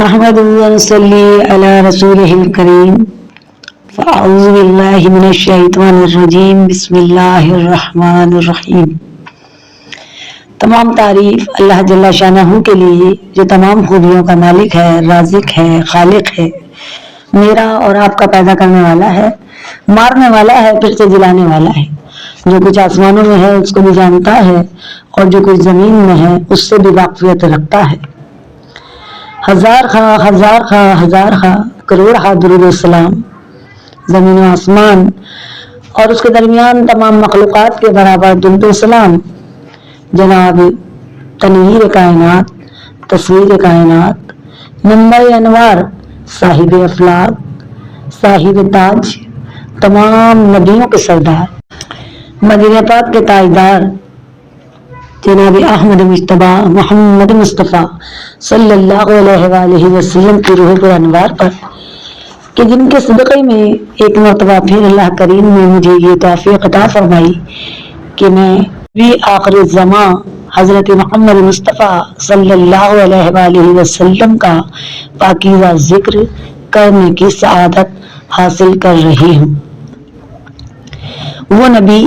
احمد ونصلی علی رسولہ الکریم فاعوذ باللہ من الشیطان الرجیم بسم اللہ الرحمن الرحیم۔ تمام تعریف اللہ جل شانہ کے لیے جو تمام خوبیوں کا مالک ہے، رازق ہے، خالق ہے، میرا اور آپ کا پیدا کرنے والا ہے، مارنے والا ہے، پھر سے جلانے والا ہے۔ جو کچھ آسمانوں میں ہے اس کو بھی جانتا ہے اور جو کچھ زمین میں ہے اس سے بھی واقفیت رکھتا ہے۔ ہزار خواہ کروڑ درود و سلام زمین و آسمان اور اس کے درمیان تمام مخلوقات کے برابر درود و سلام جناب تنویر کائنات، تصویر کائنات، منبع انوار، صاحب افلاک، صاحب تاج، تمام نبیوں کے سردار، مدینہ پاک کے تاجدار جناب احمد مجتبی محمد مصطفیٰ صلی اللہ علیہ وآلہ وسلم کی روح پر انوار پر کہ جن کے صدقے میں ایک مرتبہ پھر اللہ کریم نے مجھے یہ توفیق عطا فرمائی کہ میں بھی آخر الزماں حضرت محمد مصطفیٰ صلی اللہ علیہ وآلہ وسلم کا پاکیزہ ذکر کرنے کی سعادت حاصل کر رہی ہوں۔ وہ نبی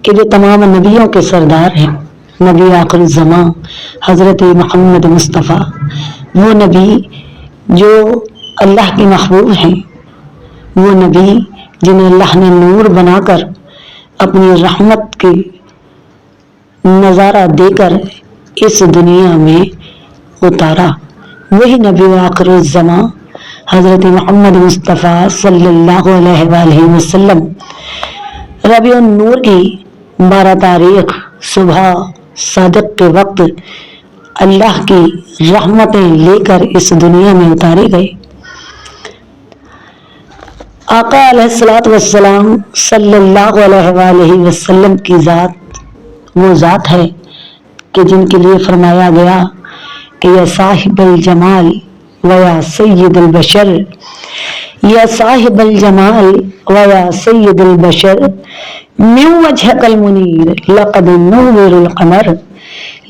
کہ جو تمام نبیوں کے سردار ہیں، نبی آخر الزماں حضرت محمد مصطفیٰ، وہ نبی جو اللہ کے محبوب ہیں، وہ نبی جنہیں اللہ نے نور بنا کر اپنی رحمت کے نظارہ دے کر اس دنیا میں اتارا، وہی نبی آخر الزماں حضرت محمد مصطفیٰ صلی اللہ علیہ وآلہ وسلم ربیع النور کی 12 تاریخ صبح صادق کے وقت اللہ کی رحمتیں لے کر اس دنیا میں اتارے گئے۔ آقا علیہ الصلوۃ والسلام صلی اللہ علیہ وآلہ وسلم کی ذات وہ ذات ہے کہ جن کے لیے فرمایا گیا کہ یا صاحب الجمال و یا سید البشر، یا صاحب الجمال و یا سید البشر من وجهك المنیر لقد نور القمر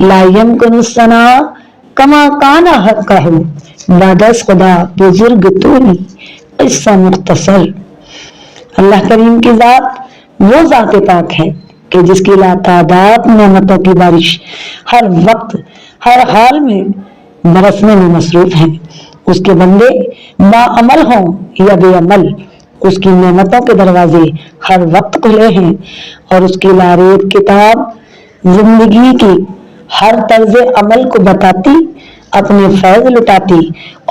لا يمكن الثناء كما كان حقه بعد از خدا بزرگ تولی قصہ مختصر۔ اللہ کریم کی ذات وہ ذات پاک ہے کہ جس کی لاتعداد نعمتوں کی بارش ہر وقت ہر حال میں برسنے میں مصروف ہیں۔ اس کے بندے باعمل ہوں یا بے عمل، اس کی نعمتوں کے دروازے ہر وقت کھلے ہیں اور اس کی لاریب کتاب زندگی کی ہر طرز عمل کو بتاتی، اپنے فیض لٹاتی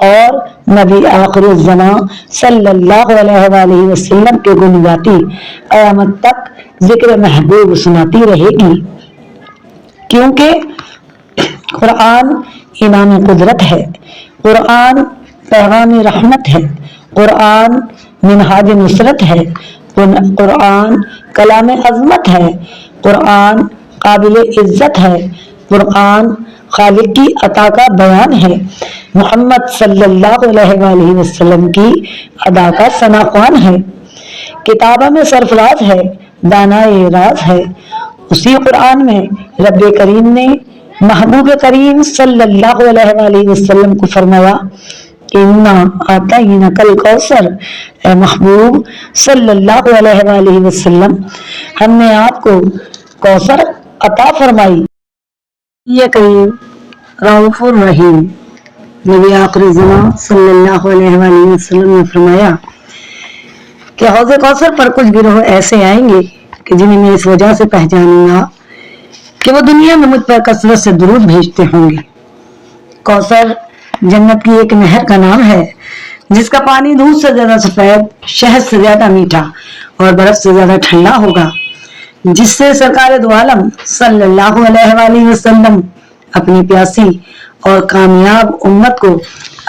اور نبی آخر الزماں صلی اللہ علیہ وآلہ وسلم کے گن گاتی قیامت تک ذکر محبوب سناتی رہے گی، کیونکہ قرآن امام قدرت ہے، قرآن پیغام رحمت ہے، قرآن منہاج نصرت ہے، قرآن کلام عظمت ہے، قرآن قابل عزت ہے، قرآن خالق کی عطا کا بیان ہے، محمد صلی اللہ علیہ وآلہ وسلم کی ادا کا ثناء ہے، کتابہ میں سرفراز ہے، دانائے راز ہے۔ اسی قرآن میں رب کریم نے محبوب کریم صلی اللہ علیہ وآلہ وسلم کو فرمایا اِنَّا أَعْطَيْنَاكَ الْكَوْثَرَ، اے محبوب صلی اللہ علیہ وآلہ وسلم ہم نے آپ کو کوثر عطا فرمائی۔ یہ کریم رؤوف الرحیم نبی آخر الزماں صلی اللہ علیہ وآلہ وسلم نے فرمایا کہ حوض کوثر پر کچھ گروہ ایسے آئیں گے کہ جنہیں میں اس وجہ سے پہچانوں گا کہ وہ دنیا میں مجھ پر کثرت سے درود بھیجتے ہوں گے۔ کوثر جنت کی ایک نہر کا نام ہے جس کا پانی دودھ سے زیادہ سفید، شہد سے زیادہ میٹھا اور برف سے زیادہ ٹھنڈا ہوگا، جس سے سرکار دو عالم صلی اللہ علیہ وآلہ وسلم اپنی پیاسی اور کامیاب امت کو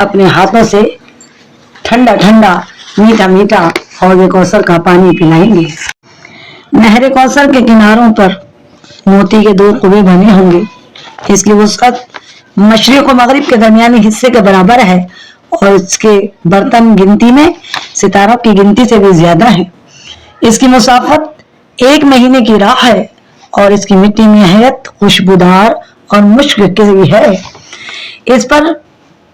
اپنے ہاتھوں سے ٹھنڈا ٹھنڈا میٹھا میٹھا حوض کوثر کا پانی پلائیں گے۔ نہر کوثر کے کناروں پر موتی کے 2 کنویں بنے ہوں گے، اس کی وسعت مشرق و مغرب کے درمیانی حصے کے برابر ہے اور اس کے برتن گنتی میں ستاروں کی گنتی سے بھی زیادہ ہے۔ اس کی مسافت 1 مہینے کی راہ ہے اور اس کی مٹی نہایت خوشبودار اور مشک کی ہے۔ اس پر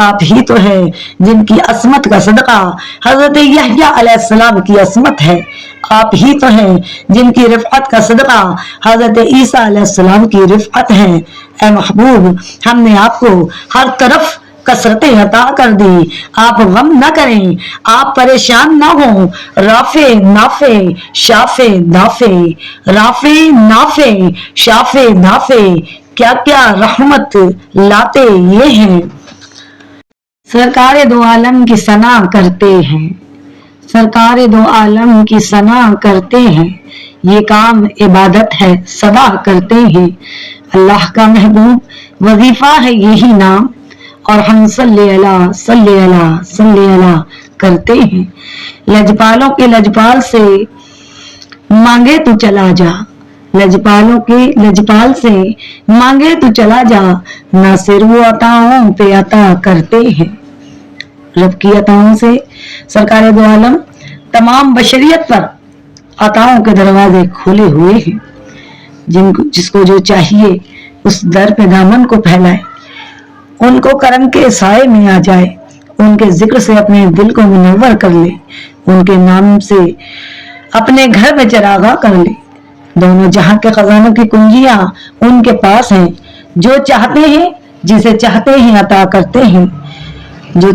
آپ ہی تو ہیں جن کی عصمت کا صدقہ حضرت یحییٰ علیہ السلام کی عصمت ہے، آپ ہی تو ہیں جن کی رفعت کا صدقہ حضرت عیسیٰ علیہ السلام کی رفعت ہے۔ اے محبوب، ہم نے آپ کو ہر طرف کثرتیں عطا کر دی، آپ غم نہ کریں، آپ پریشان نہ ہوں۔ رافع نافع شافع دافع، رافع نافع شافع دافع، کیا کیا رحمت لاتے یہ ہیں۔ سرکار دو عالم کی ثنا کرتے ہیں، سرکار دو عالم کی ثنا کرتے ہیں، یہ کام عبادت ہے سدا کرتے ہیں۔ اللہ کا محبوب وظیفہ ہے یہی نام، اور ہم صلی اللہ صلی اللہ صلی اللہ کرتے ہیں۔ لجپالوں کے لجپال سے مانگے تو چلا جا، لجپالوں کے لجپال سے مانگے تو چلا جا، نہ صرف وہ عطاؤں پہ عطا کرتے ہیں۔ رب کی عطاؤں سے سرکار دو عالم تمام بشریت پر عطاؤں کے دروازے کھولے ہوئے ہیں، جس کو جو چاہیے اس در پہ دامن کو پھیلائے، ان کو کرم کے سائے میں آ جائے، ان کے ذکر سے اپنے دل کو منور کر لے، ان کے نام سے اپنے گھر میں چراغاں کر لے۔ دونوں جہاں کے خزانوں کی کنجیاں ان کے پاس ہیں، جو چاہتے ہیں جسے چاہتے ہیں عطا کرتے ہیں، جو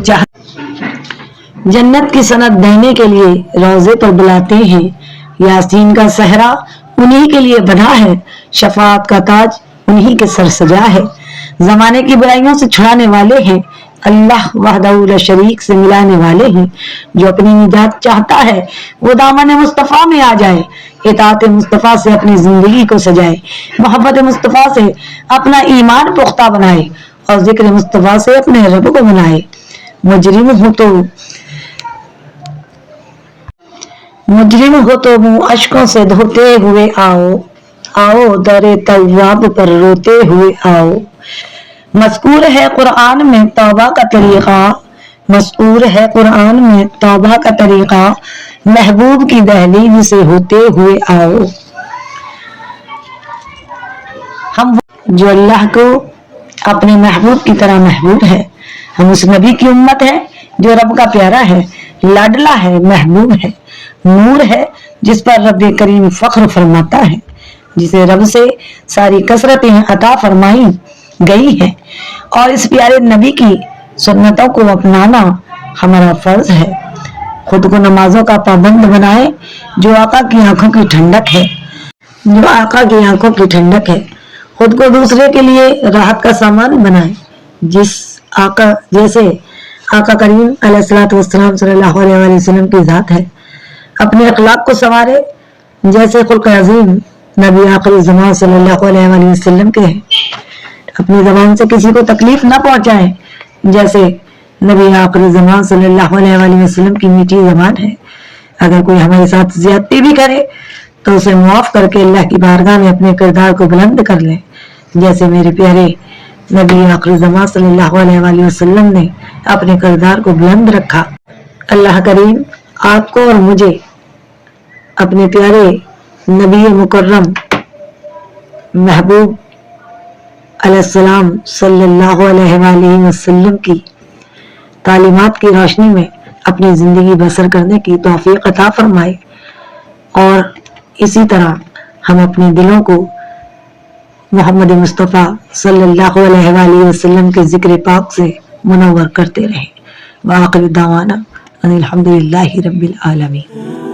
جنت کی سند دینے کے لیے روضے پر بلاتے ہیں۔ یاسین کا صحرا انہی کے لیے بنا ہے، شفاعت کا تاج انہی کے سر سجا ہے، زمانے کی برائیوں سے چھڑانے والے ہیں، اللہ وحدہ لا شریک سے ملانے والے ہیں۔ جو اپنی نجات چاہتا ہے وہ دامن مصطفیٰ میں آ جائے، اطاعت مصطفیٰ سے اپنی زندگی کو سجائے، محبت مصطفیٰ سے اپنا ایمان پختہ بنائے، اور ذکر مصطفیٰ سے اپنے رب کو بنائے۔ مجرم ہو تو منہ اشکوں سے دھوتے ہوئے آؤ، آؤ در تواب پر روتے ہوئے آؤ۔ مذکور ہے قرآن میں توبہ کا طریقہ، مذکور ہے قرآن میں توبہ کا طریقہ، محبوب کی دہلیز سے ہوتے ہوئے آؤ۔ ہم جو اللہ کو اپنے محبوب کی طرح محبوب ہے، ہم اس نبی کی امت ہے جو رب کا پیارا ہے، لاڈلا ہے، محبوب ہے، نور ہے، جس پر رب کریم فخر فرماتا ہے، جسے رب سے ساری کثرتیں عطا فرمائی گئی ہیں، اور اس پیارے نبی کی سنتوں کو اپنانا ہمارا فرض ہے۔ خود کو نمازوں کا پابند بنائے، جو آقا کی آنکھوں کی ٹھنڈک ہے، جو آقا کی آنکھوں کی ٹھنڈک ہے۔ خود کو دوسرے کے لیے راحت کا سامان بنائے، جیسے آقا کریم علیہ الصلوۃ والسلام صلی اللہ علیہ وآلہ وسلم کی ذات ہے۔ اپنے اخلاق کو سنوارے، جیسے خلق عظیم نبی آخر زمان صلی اللہ علیہ وآلہ وسلم کے ہیں۔ اپنی زبان سے کسی کو تکلیف نہ پہنچائے، جیسے نبی آخر زمان صلی اللہ علیہ وآلہ وسلم کی میٹھی زبان ہے۔ اگر کوئی ہمارے ساتھ زیادتی بھی کرے تو اسے معاف کر کے اللہ کی بارگاہ میں اپنے کردار کو بلند کر لیں، جیسے میرے پیارے نبی آخر زمان صلی اللہ علیہ وآلہ وسلم نے اپنے کردار کو بلند رکھا۔ اللہ کریم آپ کو اور مجھے اپنے پیارے نبی مکرم محبوب علیہ السلام صلی اللہ علیہ وآلہ وسلم کی تعلیمات کی روشنی میں اپنی زندگی بسر کرنے کی توفیق عطا فرمائے، اور اسی طرح ہم اپنے دلوں کو محمد مصطفیٰ صلی اللہ علیہ وآلہ وسلم کے ذکر پاک سے منور کرتے رہیں۔ وآخر دعوانا ان الحمدللہ رب العالمین۔